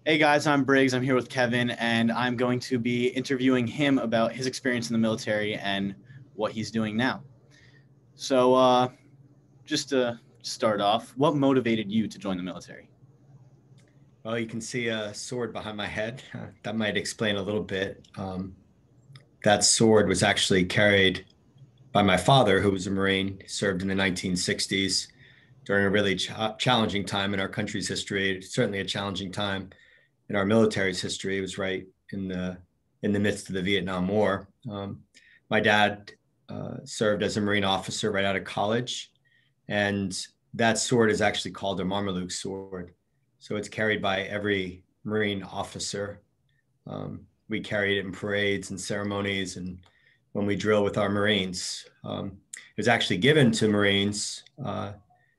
Hey guys, I'm Briggs. I'm here with Kevin, and I'm going to be interviewing him about his experience in the military and what he's doing now. So, just to start off, what motivated you to join the military? Well, you can see a sword behind my head. That might explain a little bit. That sword was actually carried by my father, who was a Marine, served in the 1960s during a really challenging time in our country's history. Certainly a challenging time in our military's history. It was right in the midst of the Vietnam War. My dad served as a Marine officer right out of college, and that sword is actually called a Marmaluke sword. So it's carried by every Marine officer. We carried it in parades and ceremonies, and when we drill with our Marines. It was actually given to Marines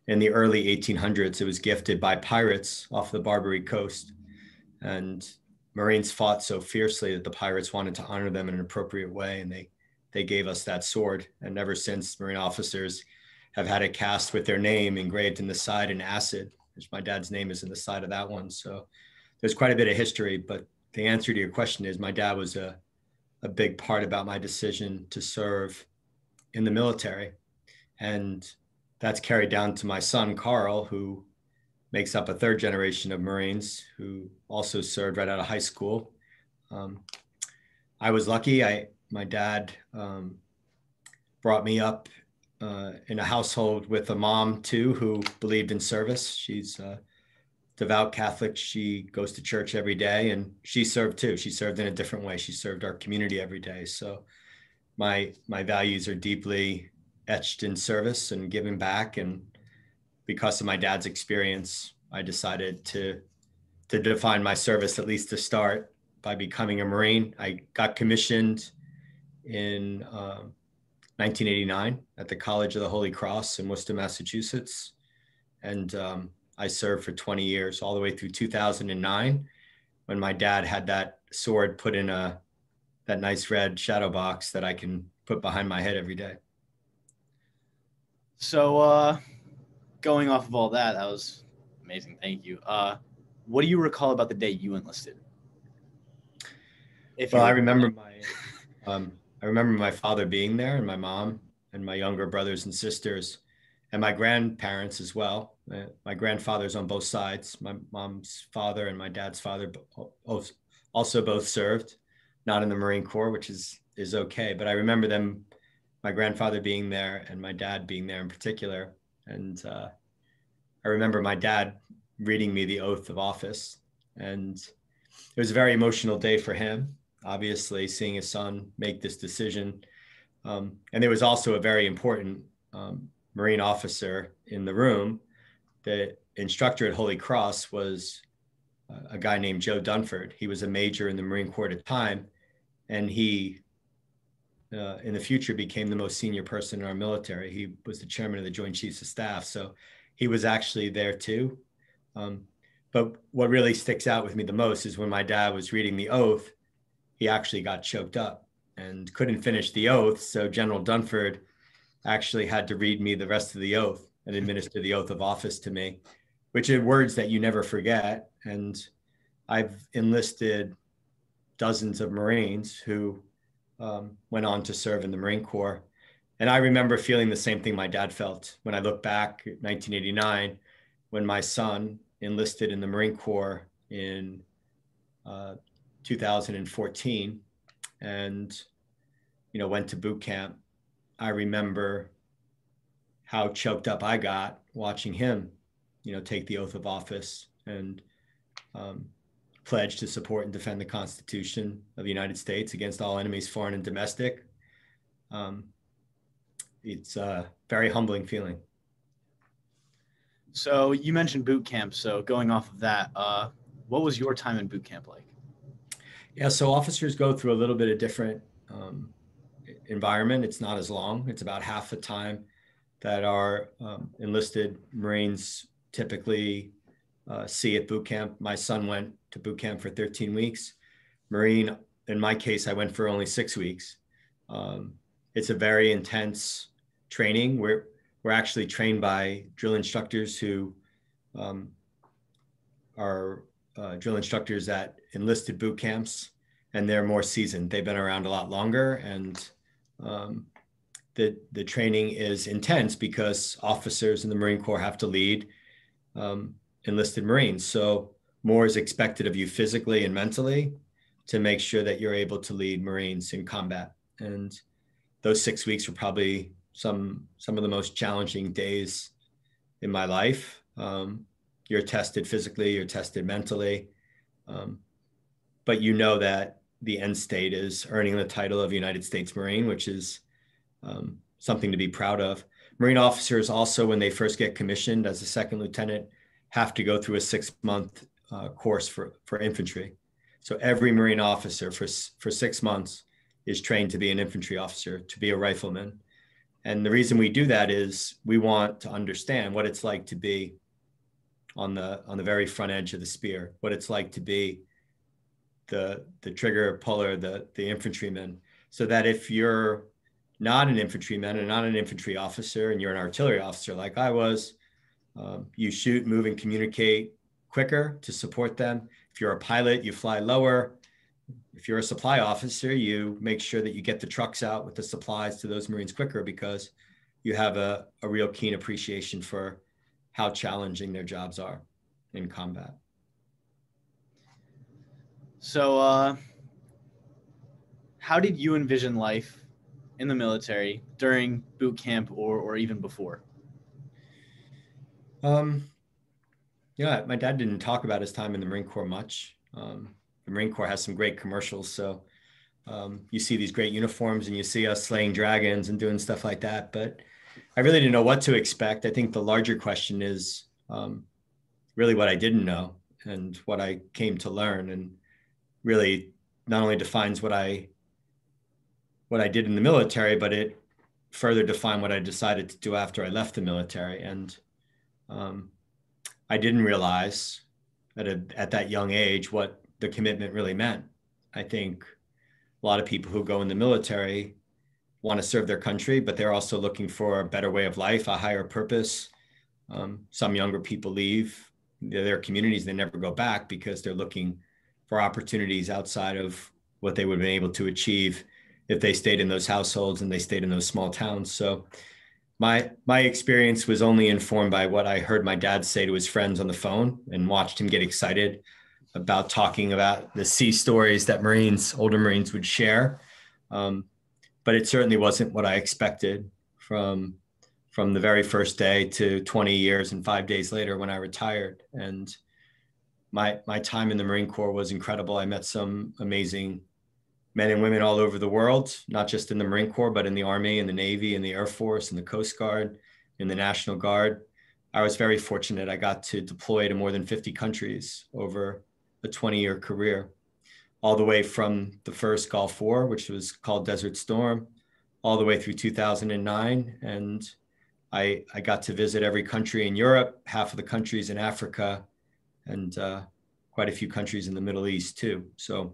in the early 1800s. It was gifted by pirates off the Barbary Coast. And Marines fought so fiercely that the pirates wanted to honor them in an appropriate way. And they gave us that sword. And ever since, Marine officers have had it cast with their name engraved in the side in acid, which my dad's name is in the side of that one. So there's quite a bit of history. But the answer to your question is my dad was a big part about my decision to serve in the military. And that's carried down to my son, Carl, who makes up a third generation of Marines who also served right out of high school. Um, I was lucky. My dad brought me up in a household with a mom too who believed in service. She's a devout Catholic. She goes to church every day, and she served too. She served in a different way. She served our community every day. So my values are deeply etched in service and giving back. And because of my dad's experience, I decided to define my service, at least to start, by becoming a Marine. I got commissioned in 1989 at the College of the Holy Cross in Worcester, Massachusetts. And I served for 20 years, all the way through 2009, when my dad had that sword put in that nice red shadow box that I can put behind my head every day. So, going off of all that, that was amazing. Thank you. What do you recall about the day you enlisted? If Well, you I recall remember it. I remember my father being there, and my mom, and my younger brothers and sisters, and my grandparents as well. My grandfathers on both sides. My mom's father and my dad's father also both served, not in the Marine Corps, which is okay. But I remember them, my grandfather being there, and my dad being there in particular. And I remember my dad reading me the oath of office, and it was a very emotional day for him, obviously, seeing his son make this decision. And there was also a very important Marine officer in the room. The instructor at Holy Cross was a guy named Joe Dunford. He was a major in the Marine Corps at the time, and he, in the future, became the most senior person in our military. He was the chairman of the Joint Chiefs of Staff. So he was actually there too. Um, but what really sticks out with me the most is when my dad was reading the oath, he actually got choked up and couldn't finish the oath. So General Dunford actually had to read me the rest of the oath and administer the oath of office to me, which are words that you never forget. And I've enlisted dozens of Marines who went on to serve in the Marine Corps. And I remember feeling the same thing my dad felt when I look back at 1989, when my son enlisted in the Marine Corps in uh, 2014 and went to boot camp. I remember how choked up I got watching him take the oath of office and um, pledge to support and defend the Constitution of the United States against all enemies, foreign and domestic. um, it's a very humbling feeling. So you mentioned boot camp. So going off of that, what was your time in boot camp like? Yeah, so officers go through a little bit of different um, environment. It's not as long. It's about half the time that our enlisted Marines typically see at boot camp. My son went to boot camp for 13 weeks. Marine, in my case, I went for only 6 weeks. Um, it's a very intense training. We're actually trained by drill instructors who um, are drill instructors at enlisted boot camps, and they're more seasoned. They've been around a lot longer, and the training is intense because officers in the Marine Corps have to lead enlisted Marines. So more is expected of you physically and mentally to make sure that you're able to lead Marines in combat. And those 6 weeks were probably some of the most challenging days in my life. You're tested physically, you're tested mentally, but you know that the end state is earning the title of United States Marine, which is something to be proud of. Marine officers also, when they first get commissioned as a second lieutenant, have to go through a 6-month course for infantry. So every Marine officer for 6 months is trained to be an infantry officer, to be a rifleman. And the reason we do that is we want to understand what it's like to be on the very front edge of the spear, what it's like to be the trigger puller, the infantryman, so that if you're not an infantryman and not an infantry officer and you're an artillery officer like I was, you shoot, move, and communicate quicker to support them. If you're a pilot, you fly lower. If you're a supply officer, you make sure that you get the trucks out with the supplies to those Marines quicker because you have a real keen appreciation for how challenging their jobs are in combat. So how did you envision life in the military during boot camp or even before? Yeah, my dad didn't talk about his time in the Marine Corps much. The Marine Corps has some great commercials. So you see these great uniforms and you see us slaying dragons and doing stuff like that. But I really didn't know what to expect. I think the larger question is really what I didn't know and what I came to learn, and really not only defines what I did in the military, but it further defined what I decided to do after I left the military. And I didn't realize at that young age what the commitment really meant. I think a lot of people who go in the military want to serve their country, but they're also looking for a better way of life, a higher purpose. Some younger people leave their communities, they never go back because they're looking for opportunities outside of what they would have been able to achieve if they stayed in those households and they stayed in those small towns. So my experience was only informed by what I heard my dad say to his friends on the phone and watched him get excited about talking about the sea stories that older Marines would share. But it certainly wasn't what I expected from the very first day to 20 years and 5 days later when I retired. And my time in the Marine Corps was incredible. I met some amazing men and women all over the world, not just in the Marine Corps, but in the Army, in the Navy, in the Air Force, in the Coast Guard, in the National Guard. I was very fortunate. I got to deploy to more than 50 countries over a 20-year career, all the way from the first Gulf War, which was called Desert Storm, all the way through 2009. And I got to visit every country in Europe, half of the countries in Africa, and quite a few countries in the Middle East too. So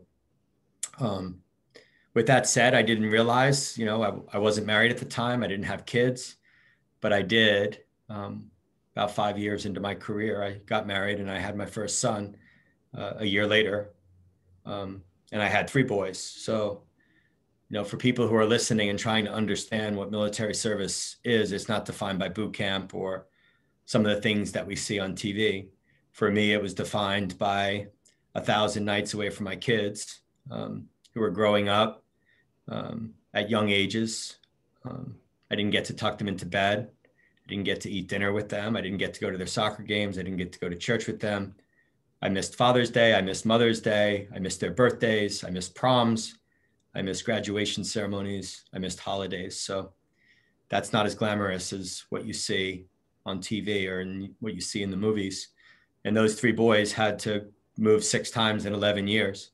with that said, I didn't realize, I wasn't married at the time. I didn't have kids, but I did. About 5 years into my career, I got married and I had my first son a year later. And I had 3 boys. So, for people who are listening and trying to understand what military service is, it's not defined by boot camp or some of the things that we see on TV. For me, it was defined by 1,000 nights away from my kids who were growing up at young ages. I didn't get to tuck them into bed. I didn't get to eat dinner with them. I didn't get to go to their soccer games. I didn't get to go to church with them. I missed Father's Day. I missed Mother's Day. I missed their birthdays. I missed proms. I missed graduation ceremonies. I missed holidays. So that's not as glamorous as what you see on TV or what you see in the movies. And those 3 boys had to move 6 times in 11 years.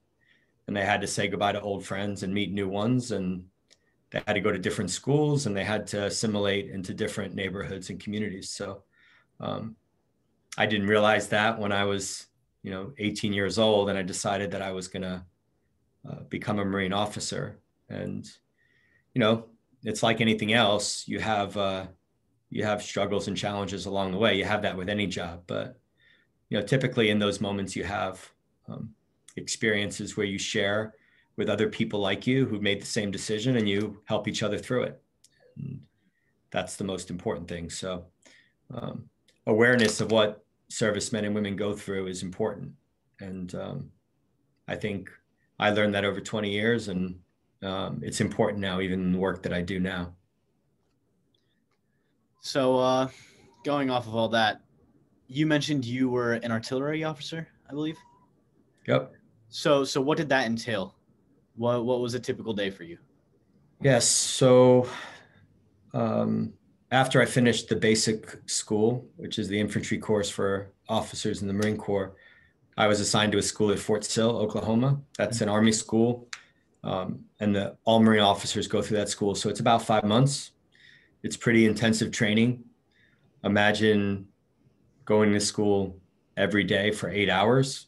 And they had to say goodbye to old friends and meet new ones. And they had to go to different schools and they had to assimilate into different neighborhoods and communities. So I didn't realize that when I was 18 years old, and I decided that I was going to become a Marine officer. And, it's like anything else. You have struggles and challenges along the way. You have that with any job, but typically in those moments you have um, experiences where you share with other people like you who made the same decision, and you help each other through it. And that's the most important thing. So awareness of what servicemen and women go through is important. And I think I learned that over 20 years, and it's important now, even in the work that I do now. So, going off of all that, you mentioned you were an artillery officer, I believe. Yep. So what did that entail? What was a typical day for you? Yes. So after I finished the basic school, which is the infantry course for officers in the Marine Corps, I was assigned to a school at Fort Sill, Oklahoma. That's an Army school. And all Marine officers go through that school. So it's about 5 months. It's pretty intensive training. Imagine going to school every day for 8 hours.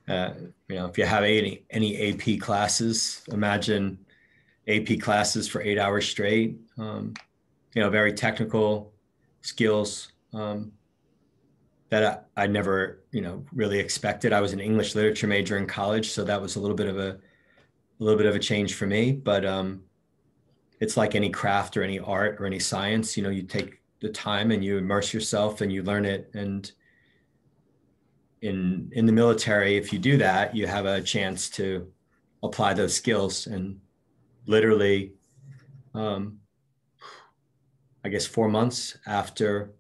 If you have any AP classes, imagine AP classes for 8 hours straight. Very technical skills that I never, really expected. I was an English literature major in college, so that was a little bit of a change for me. But it's like any craft or any art or any science. You take the time and you immerse yourself and you learn it. And in the military, if you do that, you have a chance to apply those skills. And literally, I guess 4 months after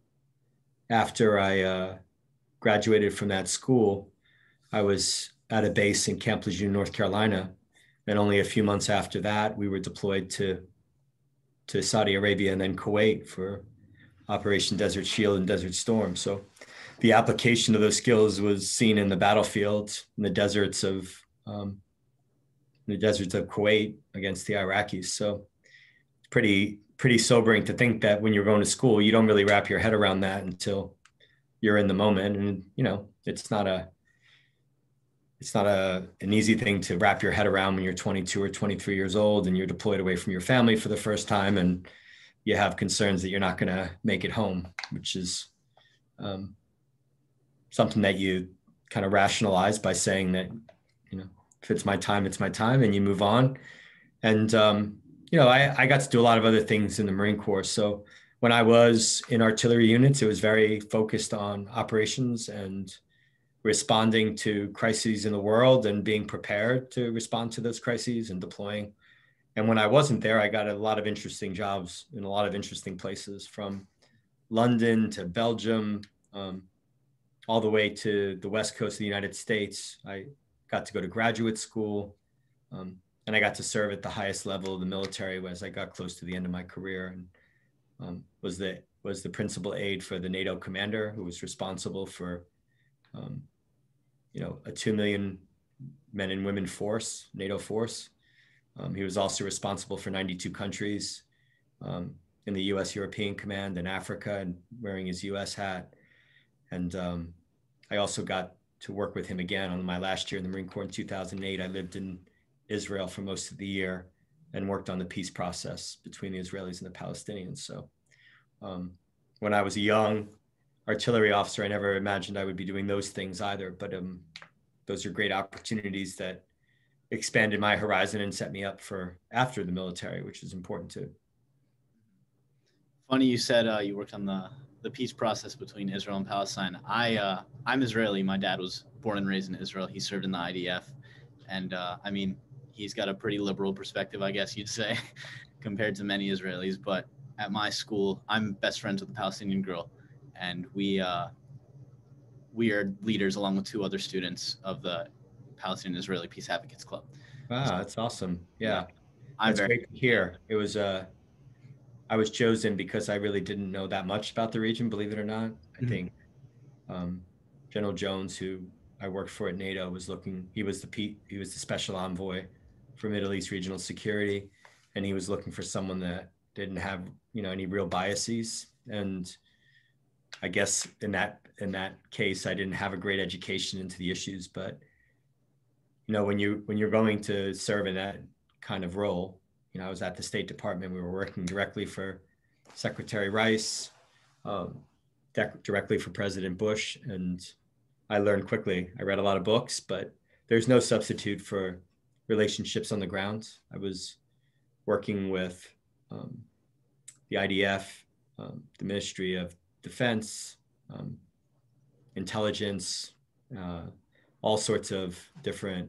I graduated from that school, I was at a base in Camp Lejeune, North Carolina. And only a few months after that, we were deployed to Saudi Arabia and then Kuwait for Operation Desert Shield and Desert Storm. So the application of those skills was seen in the battlefield in the deserts of Kuwait against the Iraqis. So it's pretty sobering to think that when you're going to school, you don't really wrap your head around that until you're in the moment. And it's not an easy thing to wrap your head around when you're 22 or 23 years old and you're deployed away from your family for the first time, and you have concerns that you're not going to make it home, which is something that you kind of rationalize by saying that, if it's my time, it's my time, and you move on. And, I got to do a lot of other things in the Marine Corps. So when I was in artillery units, it was very focused on operations and responding to crises in the world and being prepared to respond to those crises and deploying. And when I wasn't there, I got a lot of interesting jobs in a lot of interesting places, from London to Belgium, all the way to the West Coast of the United States. I got to go to graduate school, and I got to serve at the highest level of the military as I got close to the end of my career, and was the principal aide for the NATO commander, who was responsible for a 2 million men and women force, NATO force. He was also responsible for 92 countries in the U.S. European Command in Africa, and wearing his U.S. hat. And I also got to work with him again on my last year in the Marine Corps in 2008. I lived in Israel for most of the year and worked on the peace process between the Israelis and the Palestinians. So when I was a young artillery officer, I never imagined I would be doing those things either. But those are great opportunities that expanded my horizon and set me up for after the military, which is important too. Funny you said you worked on the peace process between Israel and Palestine. I'm Israeli. My dad was born and raised in Israel. He served in the IDF. And he's got a pretty liberal perspective, I guess you'd say, compared to many Israelis. But at my school, I'm best friends with a Palestinian girl. And we are leaders, along with two other students, of the Palestinian Israeli Peace Advocates Club. Wow, that's awesome. Yeah, I'm that's great to hear. It was I was chosen because I really didn't know that much about the region, believe it or not. I think General Jones, who I worked for at NATO, was looking. He was the special envoy for Middle East regional security, and he was looking for someone that didn't have any real biases. And I guess in that case, I didn't have a great education into the issues. But when you're going to serve in that kind of role, I was at the State Department. We were working directly for Secretary Rice, directly for President Bush, and I learned quickly. I read a lot of books, but there's no substitute for relationships on the ground. I was working with the IDF, the Ministry of Defense, intelligence, all sorts of different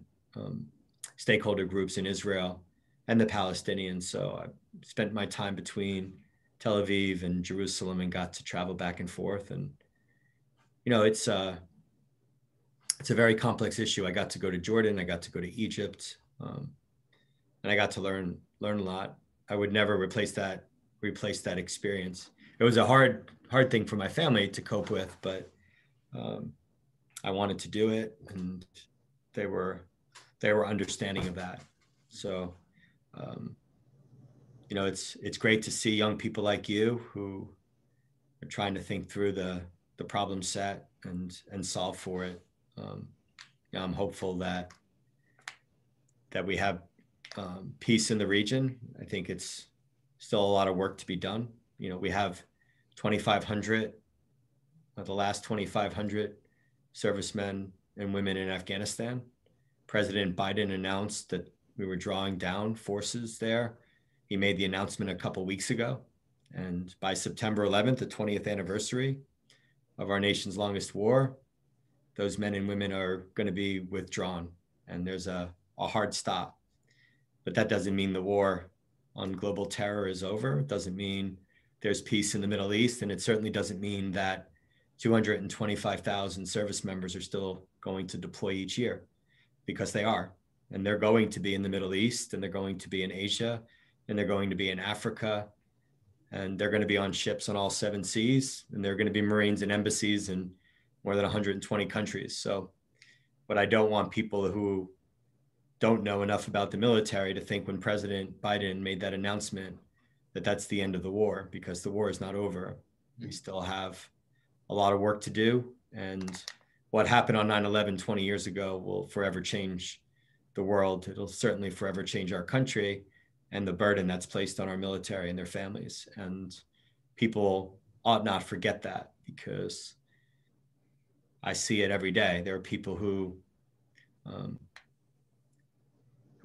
stakeholder groups in Israel and the Palestinians. So I spent my time between Tel Aviv and Jerusalem and got to travel back and forth. And, it's a very complex issue. I got to go to Jordan, I got to go to Egypt, and I got to learn a lot. I would never replace that experience. It was a hard thing for my family to cope with, but I wanted to do it, and they were understanding of that. So, it's great to see young people like you who are trying to think through the problem set and solve for it. I'm hopeful that we have peace in the region. I think it's still a lot of work to be done. We have 2,500 of the last 2,500 servicemen and women in Afghanistan. President Biden announced that we were drawing down forces there. He made the announcement a couple weeks ago. And by September 11th, the 20th anniversary of our nation's longest war, those men and women are going to be withdrawn. And there's a hard stop. But that doesn't mean the war on global terror is over. It doesn't mean there's peace in the Middle East. And it certainly doesn't mean that 225,000 service members are still going to deploy each year, because they are. And they're going to be in the Middle East, and they're going to be in Asia, and they're going to be in Africa, and they're going to be on ships on all 7 seas, and they're going to be Marines in embassies in more than 120 countries. So what I don't want people who don't know enough about the military to think when President Biden made that announcement that that's the end of the war, because the war is not over. We still have a lot of work to do. And what happened on 9/11 20 years ago will forever change the world. It'll certainly forever change our country and the burden that's placed on our military and their families. And people ought not forget that, because I see it every day. There are people who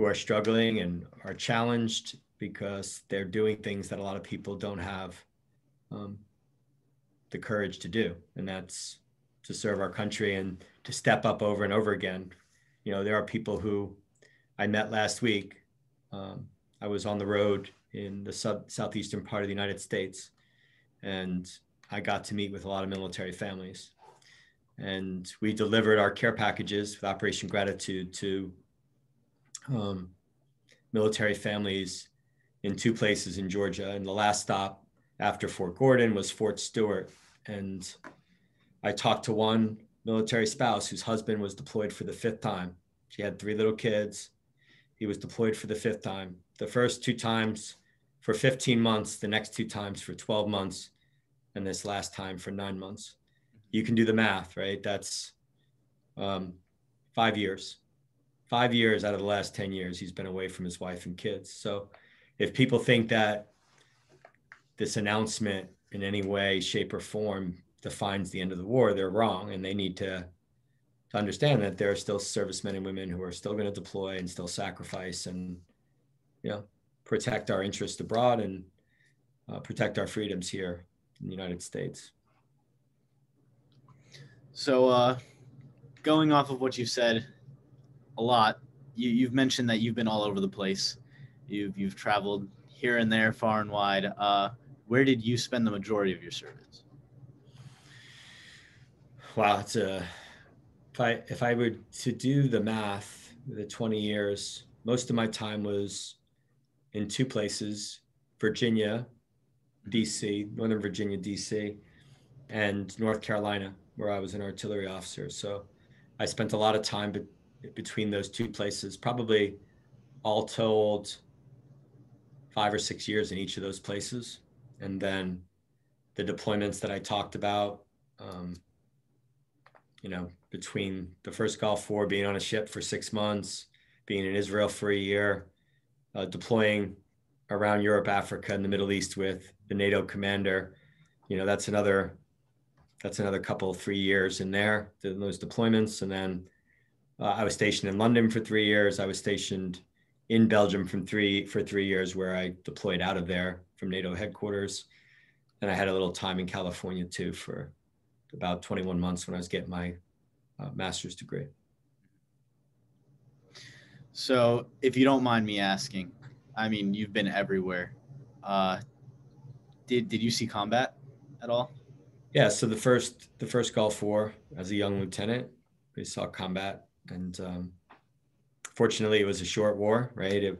are struggling and are challenged because they're doing things that a lot of people don't have the courage to do. And that's to serve our country and to step up over and over again. There are people who I met last week. I was on the road in the southeastern part of the United States, and I got to meet with a lot of military families. And we delivered our care packages with Operation Gratitude to military families in 2 places in Georgia. And the last stop after Fort Gordon was Fort Stewart. And I talked to one military spouse whose husband was deployed for the 5th time. She had 3 little kids. He was deployed for the 5th time. The first 2 times for 15 months, the next 2 times for 12 months, and this last time for 9 months. You can do the math, right? That's 5 years. 5 years out of the last 10 years, he's been away from his wife and kids. So if people think that this announcement in any way, shape, or form defines the end of the war, they're wrong. And they need to understand that there are still servicemen and women who are still going to deploy and still sacrifice and, protect our interests abroad and protect our freedoms here in the United States. So going off of what you've said a lot, you've mentioned that you've been all over the place. You've traveled here and there, far and wide. Where did you spend the majority of your service? Wow, if I were to do the math, the 20 years, most of my time was in 2 places: Virginia, DC, Northern Virginia, DC, and North Carolina, where I was an artillery officer. So I spent a lot of time between those 2 places, probably all told 5 or 6 years in each of those places. And then the deployments that I talked about, between the first Gulf War, being on a ship for 6 months, being in Israel for a year, deploying around Europe, Africa, and the Middle East with the NATO commander, that's another that's another 3 years in there, those deployments. And then I was stationed in London for 3 years. I was stationed in Belgium for 3 years, where I deployed out of there from NATO headquarters. And I had a little time in California too for about 21 months when I was getting my master's degree. So if you don't mind me asking, I mean, you've been everywhere. Did you see combat at all? Yeah, so the first Gulf War, as a young lieutenant, we saw combat, and fortunately, it was a short war, right?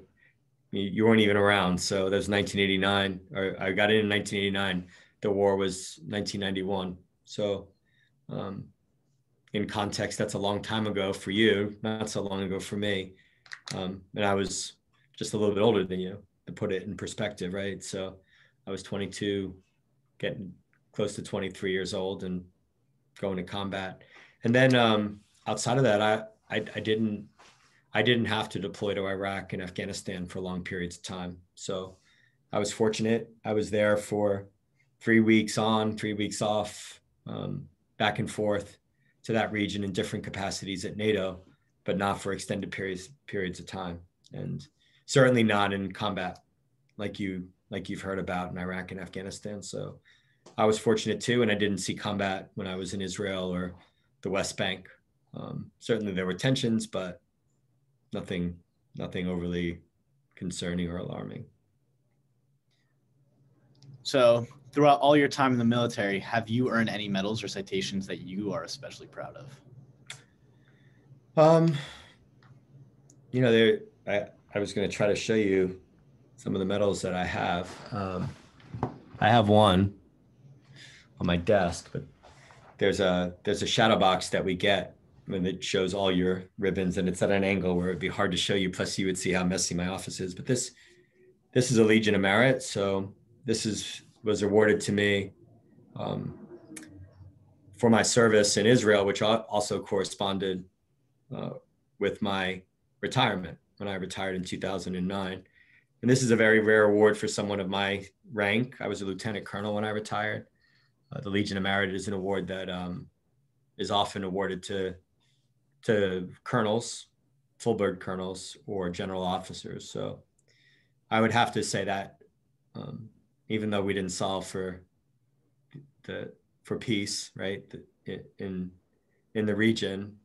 You weren't even around, so that was 1989. Or I got in 1989. The war was 1991. So, in context, that's a long time ago for you, not so long ago for me, and I was just a little bit older than you, to put it in perspective, right? So, I was 22, getting close to 23 years old, and going to combat. And then outside of that, I didn't have to deploy to Iraq and Afghanistan for long periods of time. So I was fortunate. I was there for 3 weeks on, 3 weeks off, back and forth to that region in different capacities at NATO, but not for extended periods of time, and certainly not in combat like you've heard about in Iraq and Afghanistan. So I was fortunate too, and I didn't see combat when I was in Israel or the West Bank. Certainly there were tensions, but nothing overly concerning or alarming. So throughout all your time in the military, have you earned any medals or citations that you are especially proud of? I was going to try to show you some of the medals that I have. I have one on my desk, but there's a shadow box that we get when it shows all your ribbons, and it's at an angle where it'd be hard to show you. Plus, you would see how messy my office is. But this is a Legion of Merit, so this was awarded to me for my service in Israel, which also corresponded with my retirement when I retired in 2009. And this is a very rare award for someone of my rank. I was a lieutenant colonel when I retired. The Legion of Merit is an award that is often awarded to colonels, full bird colonels, or general officers. So I would have to say that even though we didn't solve for peace, right, in the region,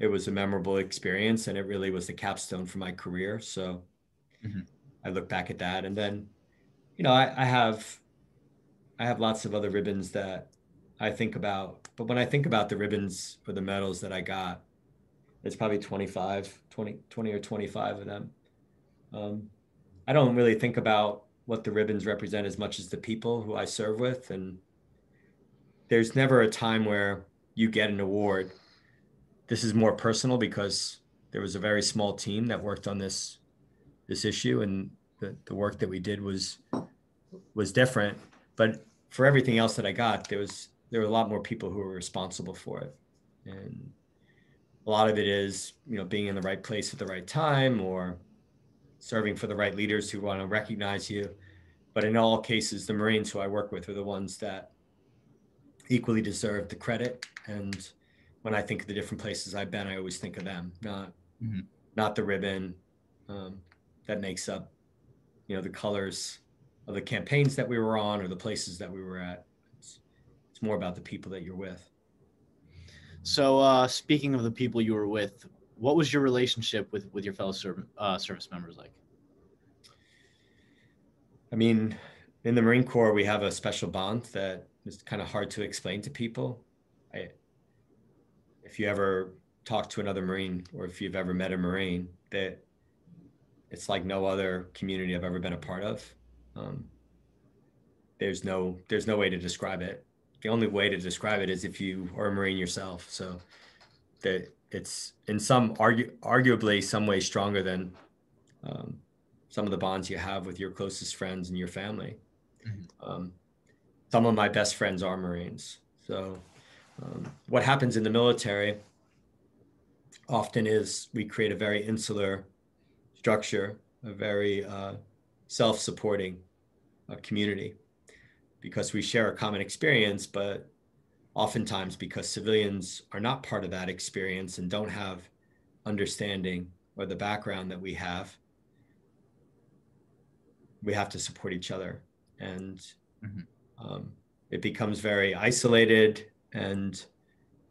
it was a memorable experience, and it really was the capstone for my career. So I look back at that, and then, I have lots of other ribbons that I think about, but when I think about the ribbons or the medals that I got, it's probably 20 or 25 of them. I don't really think about what the ribbons represent as much as the people who I serve with. And there's never a time where you get an award. This is more personal because there was a very small team that worked on this issue, and the work that we did was different. But for everything else that I got, there were a lot more people who were responsible for it. And a lot of it is, being in the right place at the right time, or serving for the right leaders who want to recognize you. But in all cases, the Marines who I work with are the ones that equally deserve the credit. And when I think of the different places I've been, I always think of them, not the ribbon that makes up, the colors of the campaigns that we were on or the places that we were at. It's more about the people that you're with. So speaking of the people you were with, what was your relationship with your fellow service members like? I mean, in the Marine Corps, we have a special bond that is kind of hard to explain to people. If you ever talk to another Marine, or if you've ever met a Marine, that it's like no other community I've ever been a part of. There's no way to describe it. The only way to describe it is if you are a Marine yourself. So that it's in some arguably some way stronger than some of the bonds you have with your closest friends and your family. Some of my best friends are Marines. So what happens in the military often is we create a very insular structure, a very self-supporting community. because we share a common experience, but oftentimes because civilians are not part of that experience and don't have understanding or the background that we have to support each other. And it becomes very isolated, and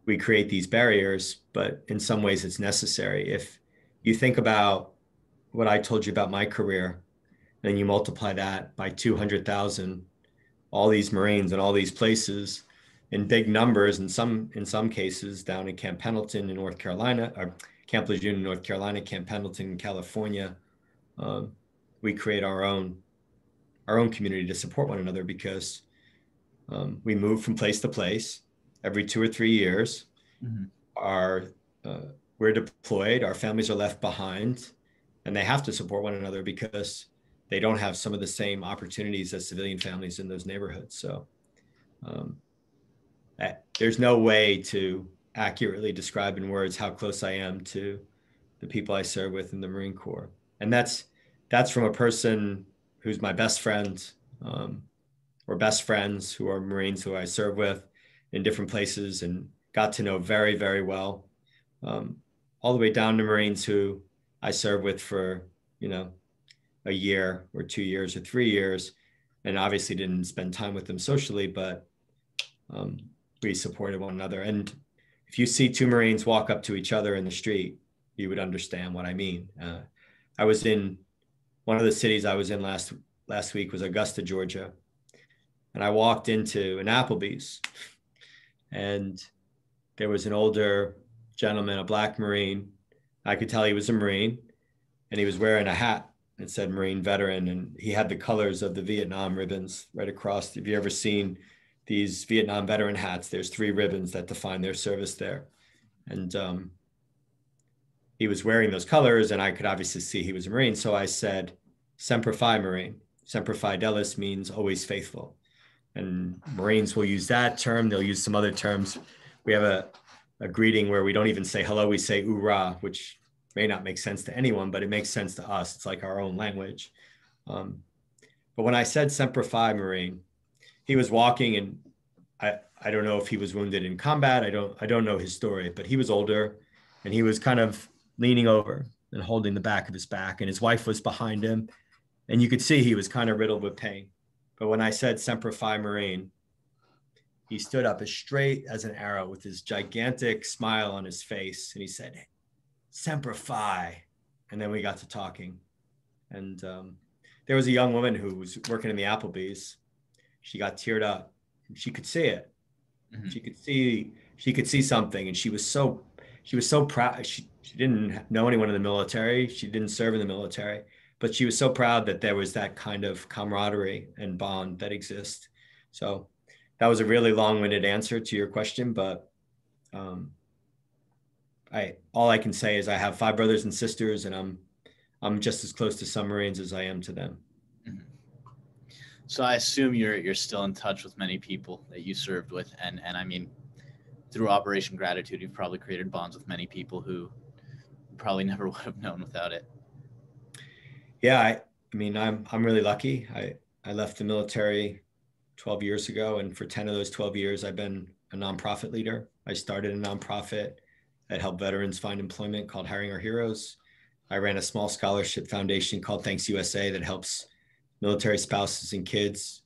we create these barriers, but in some ways it's necessary. If you think about what I told you about my career, and you multiply that by 200,000, all these Marines in all these places in big numbers, in some cases down in Camp Pendleton in North Carolina, or Camp Lejeune in North Carolina, Camp Pendleton in California, we create our own community to support one another, because we move from place to place every 2 or 3 years. We're deployed, our families are left behind, and they have to support one another because they don't have some of the same opportunities as civilian families in those neighborhoods. So there's no way to accurately describe in words how close I am to the people I serve with in the Marine Corps. And that's from a person who's my best friend, or best friends who are Marines who I serve with in different places and got to know very, very well, all the way down to Marines who I serve with for, a year or 2 years or 3 years, and obviously didn't spend time with them socially, but we supported one another. And if you see 2 Marines walk up to each other in the street, you would understand what I mean. I was in one of the cities I was in last week was Augusta, Georgia. And I walked into an Applebee's, and there was an older gentleman, a Black Marine. I could tell he was a Marine, and he was wearing a hat that said Marine Veteran, and he had the colors of the Vietnam ribbons right across. Have you ever seen these Vietnam veteran hats? There's 3 ribbons that define their service there. And he was wearing those colors, and I could obviously see he was a Marine. So I said, Semper Fi, Marine. Semper Fidelis means always faithful. And Marines will use that term. They'll use some other terms. We have a greeting where we don't even say hello. We say oorah, which may not make sense to anyone, but it makes sense to us. It's like our own language. But when I said Semper Fi, Marine, he was walking, and I don't know if he was wounded in combat. I don't know his story, but he was older, and he was kind of leaning over and holding the back of his back, and his wife was behind him, and you could see he was kind of riddled with pain. But when I said Semper Fi, Marine, he stood up as straight as an arrow with his gigantic smile on his face, and he said, Semper Fi. And then we got to talking. And there was a young woman who was working in the Applebee's. She got teared up. She could see it. Mm-hmm. She could see something, and she was so proud. She didn't know anyone in the military. She didn't serve in the military, but she was so proud that there was that kind of camaraderie and bond that exists. So that was a really long-winded answer to your question, but all I can say is I have 5 brothers and sisters, and I'm just as close to some Marines as I am to them. Mm-hmm. So I assume you're still in touch with many people that you served with, and I mean, through Operation Gratitude, you've probably created bonds with many people who probably never would have known without it. Yeah, I mean, I'm really lucky. I left the military 12 years ago, and for 10 of those 12 years, I've been a nonprofit leader. I started a nonprofit that helped veterans find employment called Hiring Our Heroes. I ran a small scholarship foundation called Thanks USA that helps military spouses and kids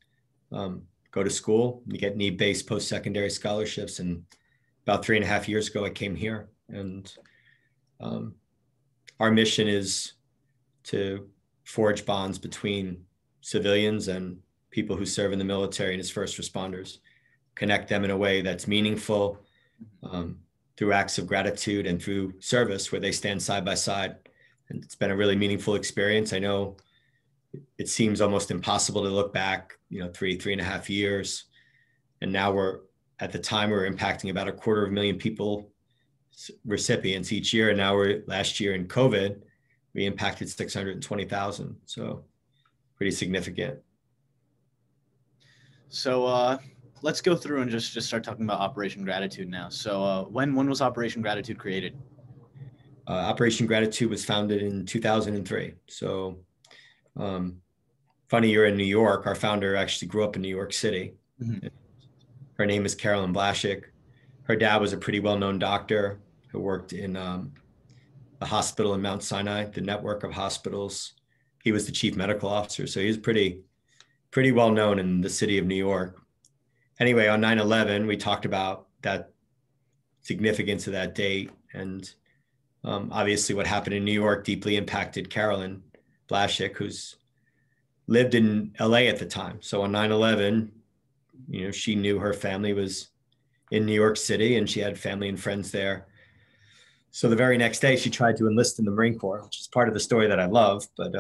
go to school. You get need-based post-secondary scholarships. And about 3.5 years ago, I came here. And our mission is to forge bonds between civilians and people who serve in the military and as first responders, connect them in a way that's meaningful, through acts of gratitude and through service where they stand side by side. And it's been a really meaningful experience. I know it seems almost impossible to look back, 3.5 years. And now we're impacting about 250,000 people, recipients each year. And now last year in COVID, we impacted 620,000. So pretty significant. So let's go through and just start talking about Operation Gratitude now. So when was Operation Gratitude created? Operation Gratitude was founded in 2003. So funny you're in New York. Our founder actually grew up in New York City. Mhm. Her name is Carolyn Blashik. Her dad was a pretty well-known doctor who worked in the hospital in Mount Sinai, the network of hospitals. He was the chief medical officer. So he was pretty well known in the city of New York. Anyway, on 9/11, we talked about that significance of that date. And obviously what happened in New York deeply impacted Carolyn Blashik, who's lived in LA at the time. So on 9/11, she knew her family was in New York City and she had family and friends there. So the very next day, she tried to enlist in the Marine Corps, which is part of the story that I love. But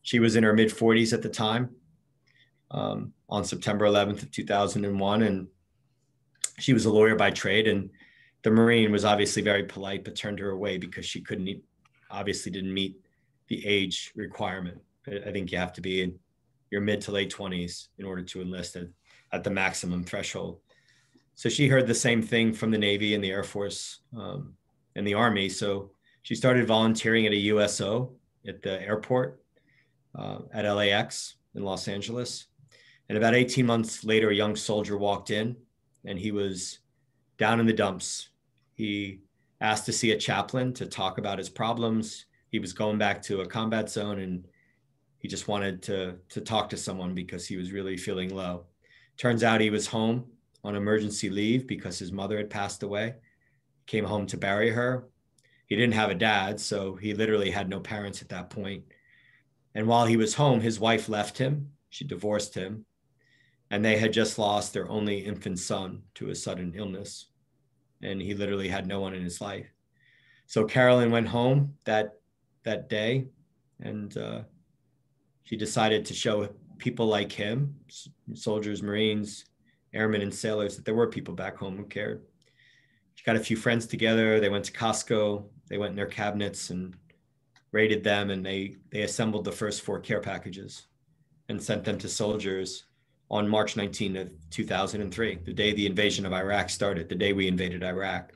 she was in her mid 40s at the time, on September 11th of 2001. And she was a lawyer by trade. And the Marine was obviously very polite, but turned her away because she obviously didn't meet the age requirement. I think you have to be in your mid to late 20s in order to enlist at the maximum threshold. So she heard the same thing from the Navy and the Air Force and the Army. So she started volunteering at a USO at the airport at LAX in Los Angeles. And about 18 months later, a young soldier walked in and he was down in the dumps. He asked to see a chaplain to talk about his problems. He was going back to a combat zone and he just wanted to talk to someone because he was really feeling low. Turns out he was home on emergency leave because his mother had passed away, came home to bury her. He didn't have a dad, so he literally had no parents at that point. And while he was home, his wife left him. She divorced him. And they had just lost their only infant son to a sudden illness. And he literally had no one in his life. So Carolyn went home that day and she decided to show people like him, soldiers, Marines, airmen, and sailors, that there were people back home who cared. She got a few friends together. They went to Costco. They went in their cabinets and raided them. And they assembled the first 4 care packages and sent them to soldiers on March 19th of 2003, the day the invasion of Iraq started, the day we invaded Iraq.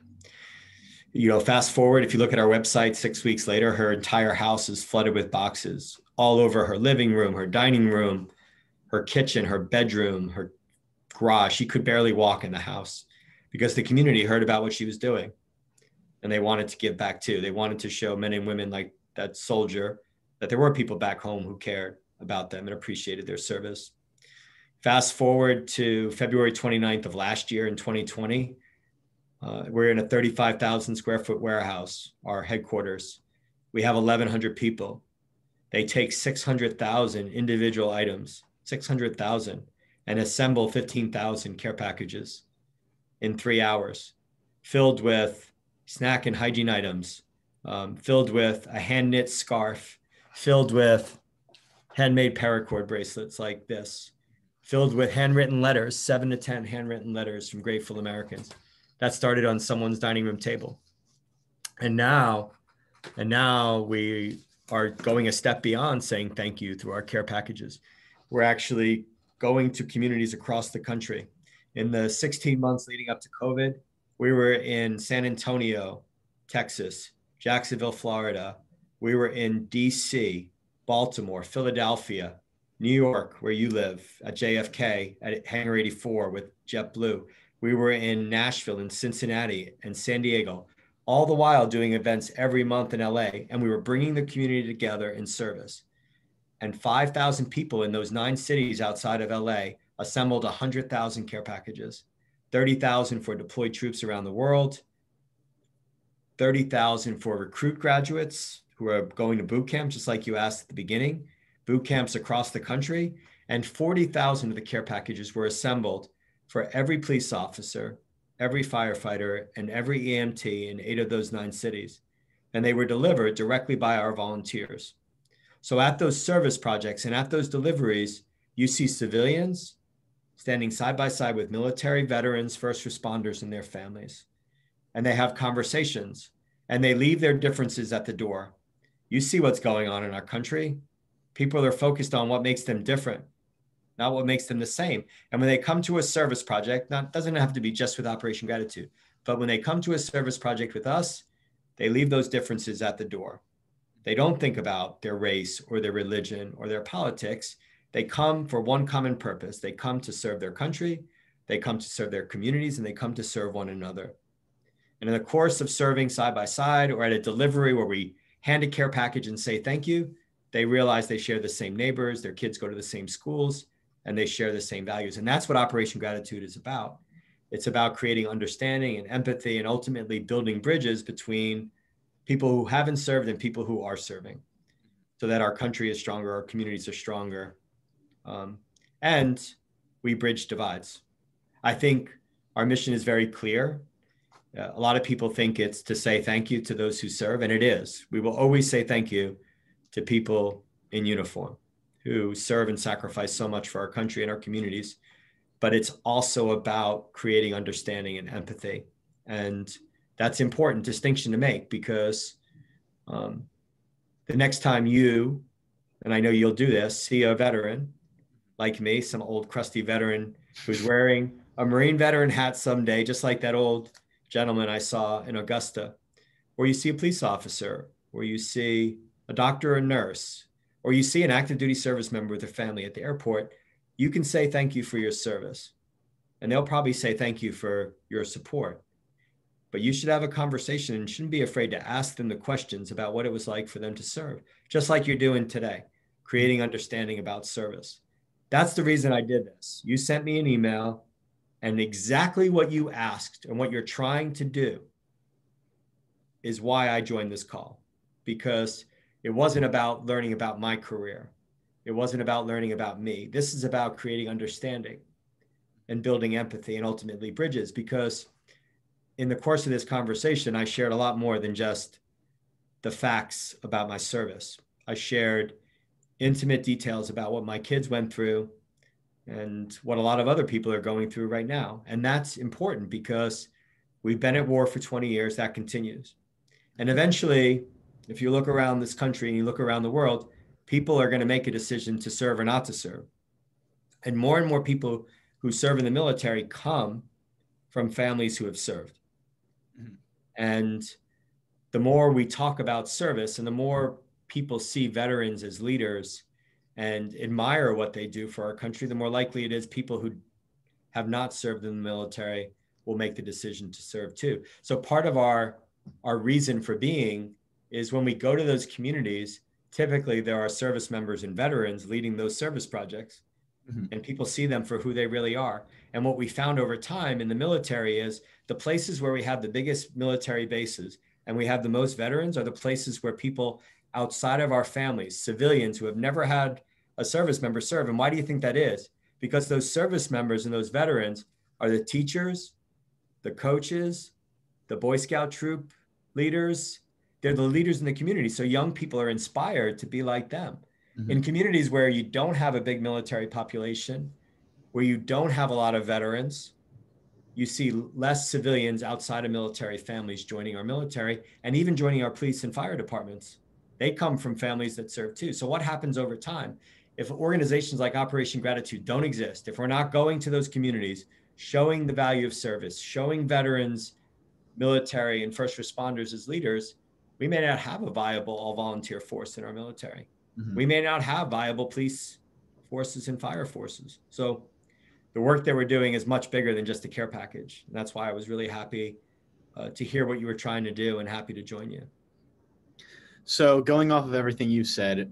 Fast forward, if you look at our website 6 weeks later, her entire house is flooded with boxes all over her living room, her dining room, her kitchen, her bedroom, her garage. She could barely walk in the house because the community heard about what she was doing and they wanted to give back too. They wanted to show men and women like that soldier that there were people back home who cared about them and appreciated their service. Fast forward to February 29th of last year in 2020, we're in a 35,000 square foot warehouse, our headquarters. We have 1,100 people. They take 600,000 individual items, 600,000, and assemble 15,000 care packages in 3 hours, filled with snack and hygiene items, filled with a hand knit scarf, filled with handmade paracord bracelets like this, filled with handwritten letters, 7 to 10 handwritten letters from grateful Americans. That started on someone's dining room table. And now we are going a step beyond saying thank you through our care packages. We're actually going to communities across the country. In the 16 months leading up to COVID, we were in San Antonio, Texas, Jacksonville, Florida. We were in DC, Baltimore, Philadelphia, New York, where you live, at JFK, at Hangar 84 with JetBlue. We were in Nashville and Cincinnati and San Diego, all the while doing events every month in LA. And we were bringing the community together in service. And 5,000 people in those 9 cities outside of LA assembled 100,000 care packages, 30,000 for deployed troops around the world, 30,000 for recruit graduates who are going to boot camp, just like you asked at the beginning, boot camps across the country, and 40,000 of the care packages were assembled for every police officer, every firefighter, and every EMT in 8 of those 9 cities. And they were delivered directly by our volunteers. So at those service projects and at those deliveries, you see civilians standing side by side with military, veterans, first responders, and their families. And they have conversations and they leave their differences at the door. You see what's going on in our country. People are focused on what makes them different, not what makes them the same. And when they come to a service project, doesn't have to be just with Operation Gratitude, but when they come to a service project with us, they leave those differences at the door. They don't think about their race or their religion or their politics. They come for one common purpose. They come to serve their country, they come to serve their communities, and they come to serve one another. And in the course of serving side by side or at a delivery where we hand a care package and say thank you, they realize they share the same neighbors, their kids go to the same schools, and they share the same values. And that's what Operation Gratitude is about. It's about creating understanding and empathy and ultimately building bridges between people who haven't served and people who are serving, so that our country is stronger, our communities are stronger, and we bridge divides. I think our mission is very clear. A lot of people think it's to say thank you to those who serve, and it is. We will always say thank you to people in uniform who serve and sacrifice so much for our country and our communities. But it's also about creating understanding and empathy. And that's an important distinction to make, because the next time you, and I know you'll do this, see a veteran like me, some old crusty veteran who's wearing a Marine veteran hat someday, just like that old gentleman I saw in Augusta, or you see a police officer, or you see a doctor or a nurse, or you see an active duty service member with their family at the airport, you can say thank you for your service. And they'll probably say thank you for your support. But you should have a conversation and shouldn't be afraid to ask them the questions about what it was like for them to serve, just like you're doing today, creating understanding about service. That's the reason I did this. You sent me an email, and exactly what you asked and what you're trying to do is why I joined this call, because it wasn't about learning about my career. It wasn't about learning about me. This is about creating understanding and building empathy and ultimately bridges, because in the course of this conversation, I shared a lot more than just the facts about my service. I shared intimate details about what my kids went through and what a lot of other people are going through right now. And that's important because we've been at war for 20 years, that continues. And eventually, if you look around this country and you look around the world, people are going to make a decision to serve or not to serve. And more people who serve in the military come from families who have served. Mm-hmm. And the more we talk about service and the more people see veterans as leaders and admire what they do for our country, the more likely it is people who have not served in the military will make the decision to serve too. So part of our reason for being is when we go to those communities, typically there are service members and veterans leading those service projects, mm-hmm. and people see them for who they really are. And what we found over time in the military is the places where we have the biggest military bases and we have the most veterans are the places where people outside of our families, civilians who have never had a service member serve. And why do you think that is? Because those service members and those veterans are the teachers, the coaches, the Boy Scout troop leaders. They're the leaders in the community. So young people are inspired to be like them. Mm-hmm. In communities where you don't have a big military population, where you don't have a lot of veterans, you see less civilians outside of military families joining our military and even joining our police and fire departments. They come from families that serve too. So what happens over time? If organizations like Operation Gratitude don't exist, if we're not going to those communities, showing the value of service, showing veterans, military, and first responders as leaders, we may not have a viable all-volunteer force in our military. Mm-hmm. We may not have viable police forces and fire forces. So the work that we're doing is much bigger than just a care package. And that's why I was really happy to hear what you were trying to do and happy to join you. So going off of everything you said,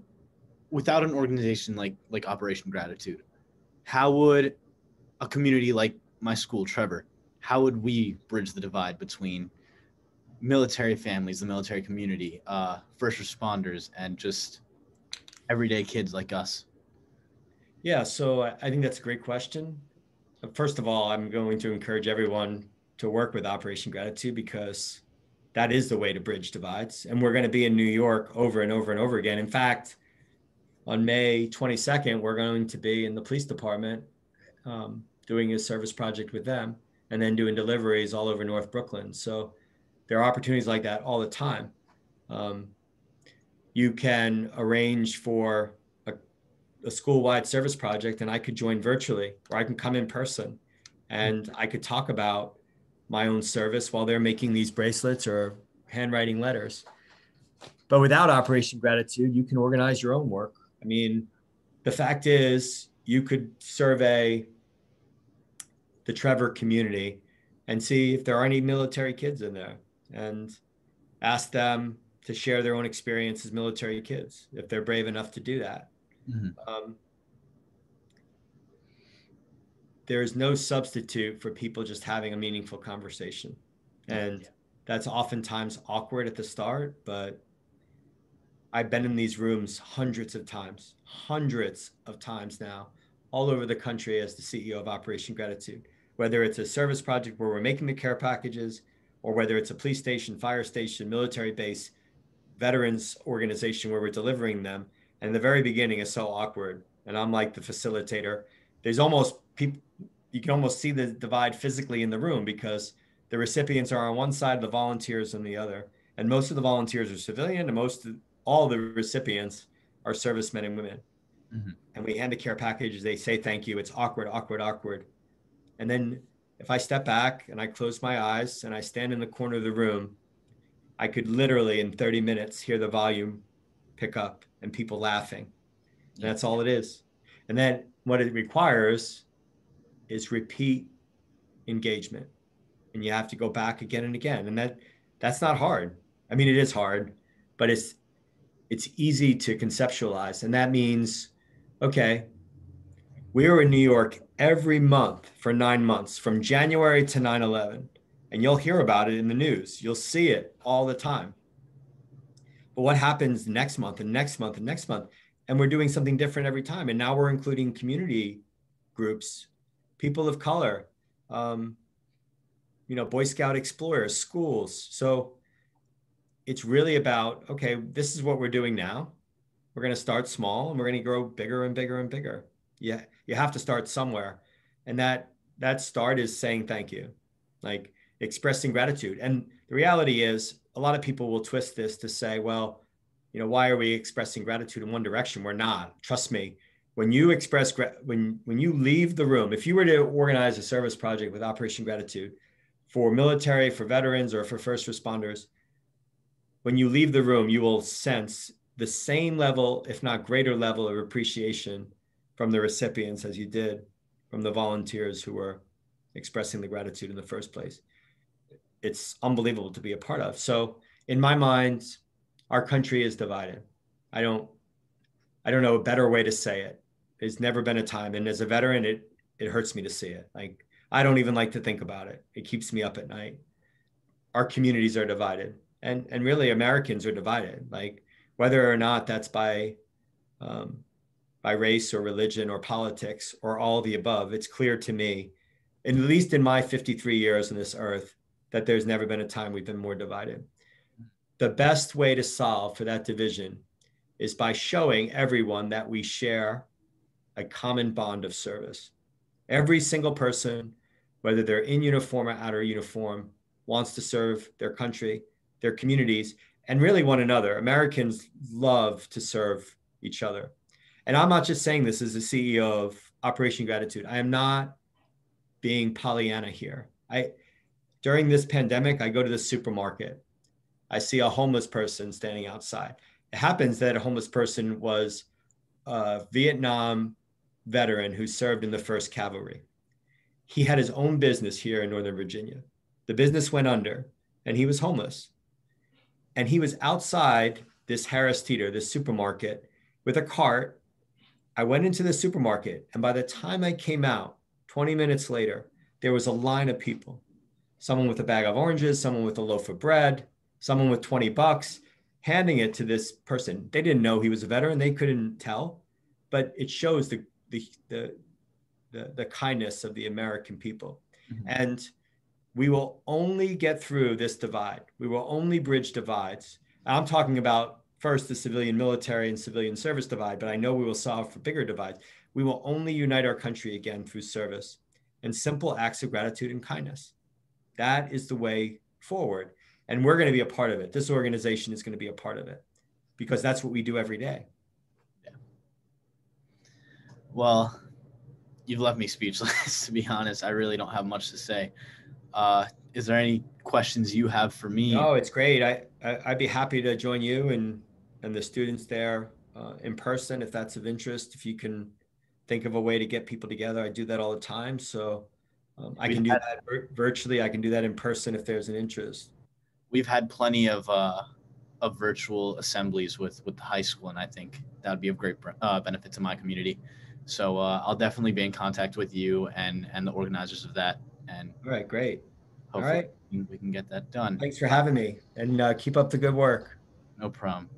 without an organization like Operation Gratitude, how would a community like my school, Trevor, how would we bridge the divide between military families, the military community, first responders, and just everyday kids like us? Yeah, so I think that's a great question. First of all, I'm going to encourage everyone to work with Operation Gratitude because that is the way to bridge divides. And we're going to be in New York over and over and over again. In fact, on May 22nd, we're going to be in the police department doing a service project with them and then doing deliveries all over North Brooklyn. So there are opportunities like that all the time. You can arrange for a school-wide service project and I could join virtually, or I can come in person and I could talk about my own service while they're making these bracelets or handwriting letters. But without Operation Gratitude, you can organize your own work. I mean, The fact is, you could survey the Trevor community and see if there are any military kids in there and ask them to share their own experience as military kids, if they're brave enough to do that. Um, there's no substitute for people just having a meaningful conversation. And that's oftentimes awkward at the start, but I've been in these rooms hundreds of times now, all over the country as the CEO of Operation Gratitude, whether it's a service project where we're making the care packages, or whether it's a police station, fire station, military base, veterans organization where we're delivering them. And in the very beginning is so awkward. And I'm like the facilitator. There's almost people, you can almost see the divide physically in the room because the recipients are on one side, the volunteers on the other. And most of the volunteers are civilian, and all the recipients are servicemen and women. And we hand the care packages, they say thank you. It's awkward, awkward, awkward. And then if I step back and I close my eyes and I stand in the corner of the room, I could literally in 30 minutes hear the volume pick up and people laughing. And that's all it is. And then what it requires is repeat engagement. And you have to go back again and again. And that's not hard. I mean, it is hard, but it's easy to conceptualize. And that means, okay, we were in New York every month for 9 months, from January to 9/11. And you'll hear about it in the news. You'll see it all the time. But what happens next month and next month and next month? And we're doing something different every time. And now we're including community groups, people of color, Boy Scout explorers, schools. So it's really about, okay, this is what we're doing now. We're going to start small and we're going to grow bigger and bigger and bigger. Yeah, you have to start somewhere. And that start is saying thank you, like expressing gratitude. And the reality is a lot of people will twist this to say, well, why are we expressing gratitude in one direction? We're not. Trust me. When you express, when you leave the room, if you were to organize a service project with Operation Gratitude for military, for veterans, or for first responders, when you leave the room, you will sense the same level, if not greater level of appreciation from the recipients as you did from the volunteers who were expressing the gratitude in the first place. It's unbelievable to be a part of. So in my mind, our country is divided. I don't know a better way to say it. There's never been a time. And as a veteran, it hurts me to see it. Like, I don't even like to think about it. It keeps me up at night. Our communities are divided. And really Americans are divided. Like, whether or not that's by race or religion or politics or all of the above, it's clear to me, at least in my 53 years on this earth, that there's never been a time we've been more divided. The best way to solve for that division is by showing everyone that we share a common bond of service. Every single person, whether they're in uniform or out of uniform, wants to serve their country, their communities, and really one another. Americans love to serve each other. And I'm not just saying this as the CEO of Operation Gratitude. I am not being Pollyanna here. During this pandemic, I go to the supermarket. I see a homeless person standing outside. It happens that a homeless person was a Vietnam veteran who served in the 1st Cavalry. He had his own business here in Northern Virginia. The business went under and he was homeless. And he was outside this Harris Teeter, this supermarket, with a cart. I went into the supermarket, and by the time I came out, 20 minutes later, there was a line of people. Someone with a bag of oranges, someone with a loaf of bread, someone with $20, handing it to this person. They didn't know he was a veteran. They couldn't tell, but it shows the kindness of the American people. Mm-hmm. And we will only get through this divide. We will only bridge divides. I'm talking about first the civilian military and civilian service divide, but I know we will solve for bigger divides. We will only unite our country again through service and simple acts of gratitude and kindness. That is the way forward. And we're going to be a part of it. This organization is going to be a part of it because that's what we do every day. Yeah. Well, you've left me speechless, to be honest. I really don't have much to say. Is there any questions you have for me? No, it's great. I'd be happy to join you and the students there in person if that's of interest. If you can think of a way to get people together, I do that all the time. So I We've can do had that virtually. I can do that in person if there's an interest. we've had plenty of virtual assemblies with the high school, and I think that would be of great benefit to my community. So I'll definitely be in contact with you and the organizers of that, and All right, great. All hopefully right. we can get that done. Thanks for having me, and keep up the good work. No problem.